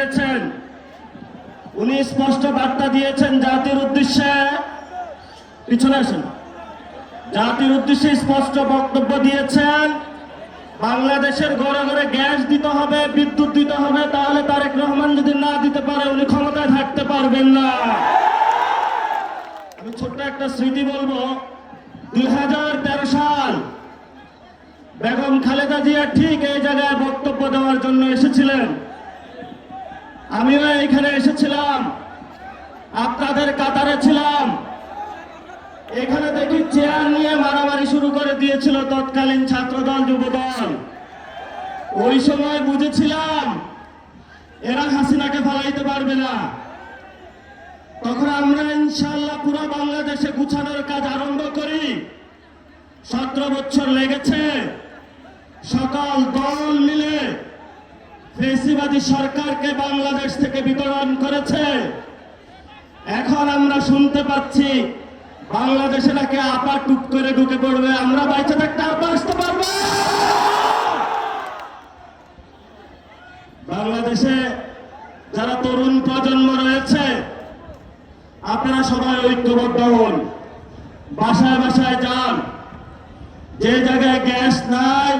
দিয়েছেন। উনি স্পষ্ট বার্তা দিয়েছেন জাতির উদ্দেশ্যে, পিছনে আসেন, জাতির উদ্দেশ্যে স্পষ্ট বক্তব্য দিয়েছেন বাংলাদেশের ঘরে ঘরে গ্যাস দিতে হবে, বিদ্যুৎ দিতে হবে, তাহলে তারেক রহমান যদি না দিতে পারে উনি ক্ষমতায় থাকতে পারবেন না। আমি ছোট্ট একটা স্মৃতি বলবো, 2013 সাল বেগম খালেদা জিয়া ঠিক এই জায়গায় বক্তব্য দেওয়ার জন্য এসেছিলেন। আমিও এখানে এসেছিলাম, আপনাদের কাতারে ছিলাম। এখানে দেখি চেয়ার নিয়ে মারামারি শুরু করে দিয়েছিল তৎকালীন ছাত্রদল যুবদল। ওই সময় বুঝেছিলাম এরা হাসিনাকে ফালাইতে পারবে না। তখন আমরা ইনশাআল্লাহ পুরো বাংলাদেশে গুছানোর কাজ আরম্ভ করি। 17 বছর লেগেছে, সকল দল মিলে ফ্যাসিবাদী সরকারকে বাংলাদেশ থেকে বিতাড়ন করেছে। এখন আমরা শুনতে পাচ্ছি বাংলাদেশে নাকি আপা টুক করে ঢুকে পড়বে। আমরা বাইচে থাকতে আপা আসতে পারবো? বাংলাদেশে যারা তরুণ প্রজন্ম রয়েছে, আপনারা সবাই ঐক্যবদ্ধ হন, বাসায় বাসায় যান। যে জায়গায় গ্যাস নাই